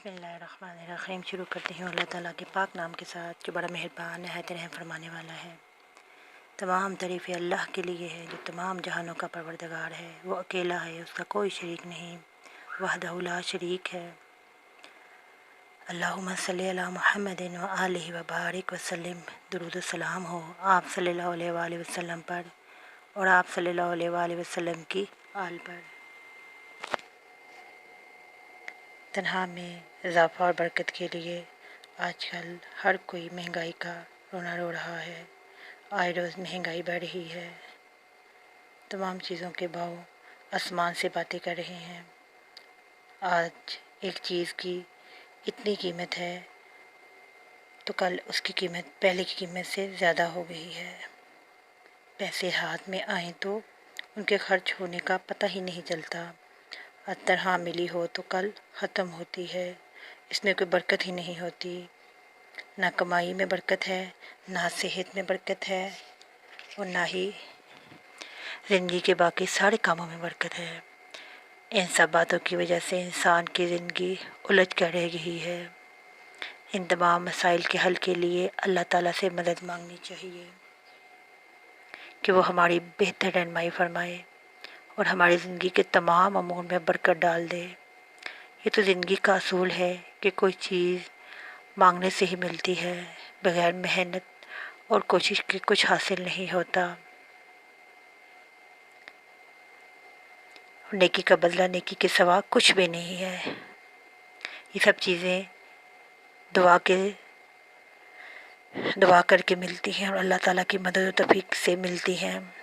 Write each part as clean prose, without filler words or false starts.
बिस्मिल्लाहिर्रहमानिर्रहीम। शुरू करती हूँ अल्लाह ताला के पाक नाम के साथ जो बड़ा मेहरबान नहायत रहम फरमाने वाला है। तमाम तारीफ़ें अल्लाह के लिए है जो तमाम जहानों का परवरदिगार है। वो अकेला है, उसका कोई शरीक नहीं, वहदहु ला शरीक है। अल्लाहुम्मा सल्ली अला मुहम्मदिन व आलिहि व बारिक व सल्लिम। दुरूद व सलाम हो आप सल्लल्लाहु अलैहि वसल्लम पर और आप सल्लल्लाहु अलैहि वसल्लम की आल पर। तन्हा में इजाफ़ा और बरकत के लिए आजकल हर कोई महंगाई का रोना रो रहा है। आए रोज़ महंगाई बढ़ रही है, तमाम चीज़ों के भाव आसमान से बातें कर रहे हैं। आज एक चीज़ की इतनी कीमत है तो कल उसकी कीमत पहले की कीमत से ज़्यादा हो गई है। पैसे हाथ में आए तो उनके खर्च होने का पता ही नहीं चलता। आज तनख्वाह मिली हो तो कल ख़त्म होती है, इसमें कोई बरकत ही नहीं होती। ना कमाई में बरकत है, ना सेहत में बरकत है और ना ही ज़िंदगी के बाकी सारे कामों में बरकत है। इन सब बातों की वजह से इंसान की ज़िंदगी उलझ कर रह गई है। इन तमाम मसाइल के हल के लिए अल्लाह ताला से मदद मांगनी चाहिए कि वो हमारी बेहतर रहनुमाई फरमाए और हमारी ज़िंदगी के तमाम अमूर में बरकत डाल दे। ये तो ज़िंदगी का असूल है कि कोई चीज़ मांगने से ही मिलती है, बग़ैर मेहनत और कोशिश के कुछ हासिल नहीं होता। नेकी का बदला नेकी के सिवा कुछ भी नहीं है। ये सब चीज़ें दुआ करके मिलती हैं और अल्लाह ताला की मदद और तौफीक से मिलती हैं।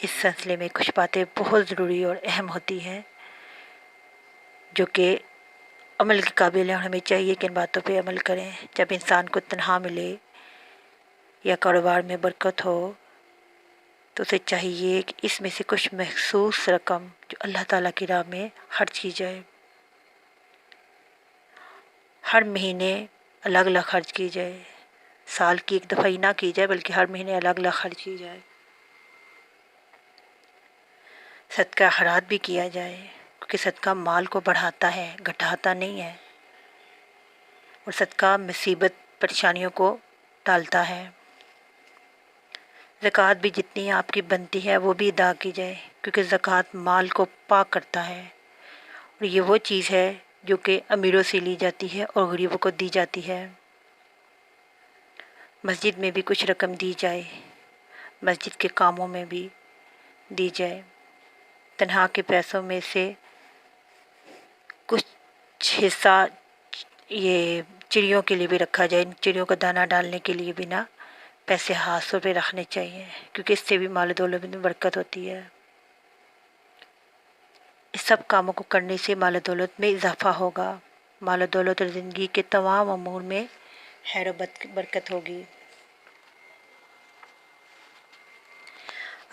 इस सिलसिले में कुछ बातें बहुत ज़रूरी और अहम होती हैं जो कि अमल के काबिल है और हमें चाहिए कि इन बातों पे अमल करें। जब इंसान को तनख्वाह मिले या कारोबार में बरकत हो तो उसे चाहिए कि इसमें से कुछ मखसूस रकम जो अल्लाह ताला की राह में खर्च की जाए। हर महीने अलग अलग खर्च की जाए, साल की एक दफ़ा ही ना की जाए बल्कि हर महीने अलग अलग खर्च की जाए। सदका खैरात भी किया जाए क्योंकि सदका माल को बढ़ाता है, घटाता नहीं है। और सदका मुसीबत परेशानियों को टालता है। ज़कात भी जितनी आपकी बनती है वो भी अदा की जाए क्योंकि ज़कात माल को पाक करता है और ये वो चीज़ है जो कि अमीरों से ली जाती है और गरीबों को दी जाती है। मस्जिद में भी कुछ रकम दी जाए, मस्जिद के कामों में भी दी जाए। तनख्वाह के पैसों में से कुछ हिस्सा ये चिड़ियों के लिए भी रखा जाए। चिड़ियों को दाना डालने के लिए भी ना पैसे हाथों पे रखने चाहिए क्योंकि इससे भी माल दौलत में बरकत होती है। इस सब कामों को करने से माल दौलत में इजाफा होगा। माल दौलत और ज़िंदगी के तमाम अमूर में खैर और बरकत होगी।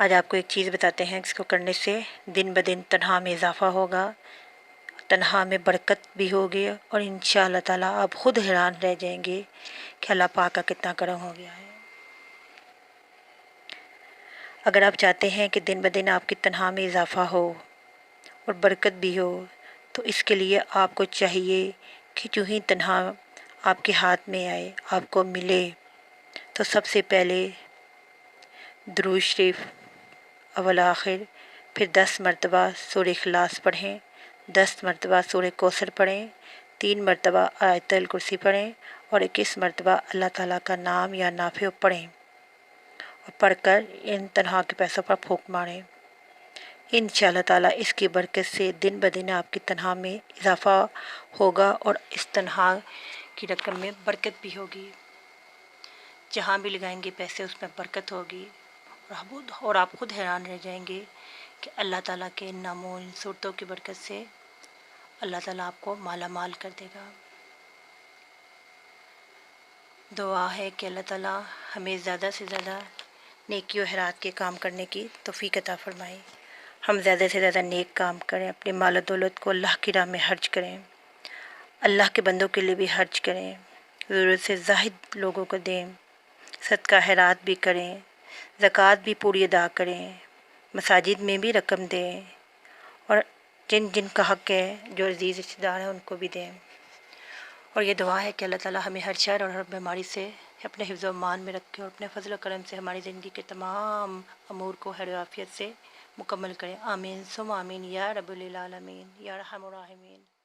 आज आपको एक चीज़ बताते हैं जिसको करने से दिन ब दिन तनख्वाह में इजाफा होगा, तनख्वाह में बरकत भी होगी और इंशाअल्लाह ताला आप खुद हैरान रह जाएंगे कि अल्लाह पाक का कितना करम हो गया है। अगर आप चाहते हैं कि दिन ब दिन आपकी तनख्वाह में इजाफा हो और बरकत भी हो तो इसके लिए आपको चाहिए कि जो ही तनख्वाह आपके हाथ में आए, आपको मिले, तो सबसे पहले दुरूद शरीफ अव्वल आखिर, फिर 10 मरतबा सूरह इखलास पढ़ें, 10 मरतबा सूरह कौसर पढ़ें, 3 मरतबा आयतुल कुर्सी पढ़ें और 21 मरतबा अल्लाह ताला का नाम या नाफे पढ़ें और पढ़कर इन तनख्वाह के पैसों पर फूंक मारें। इंशाअल्लाह ताला इसकी बरकत से दिन ब दिन आपकी तनख्वाह में इजाफा होगा और इस तनख्वाह की रकम में बरकत भी होगी। जहाँ भी लगाएंगे पैसे उसमें बरकत होगी और आप खुद हैरान रह जाएंगे कि अल्लाह ताला के इन नामों इन सूरतों की बरकत से अल्लाह ताला आपको माला माल कर देगा। दुआ है कि अल्लाह ताला हमें ज़्यादा से ज़्यादा नेकी और खैरात के काम करने की तौफीक अता फरमाए। हम ज़्यादा से ज़्यादा नेक काम करें, अपनी माल दौलत को अल्लाह की राह में खर्च करें, अल्लाह के बंदों के लिए भी खर्च करें, ज़रूरत से ज़ाहिद लोगों को दें, सदका खैरात भी करें, ज़कात भी पूरी अदा करें, मसाजिद में भी रकम दें और जिन जिन का हक़ है, जो अज़ीज़ रिश्तेदार हैं उनको भी दें। اور یہ دعا ہے کہ اللہ تعالیٰ ہمیں ہر شر اور ہر بیماری سے اپنے حفظ و امان میں رکھے اور اپنے فضل و کرم سے ہماری زندگی کے تمام امور کو خیر و عافیت سے مکمل کریں. آمین ثم آمین یا رب العالمین یا ارحم الراحمین.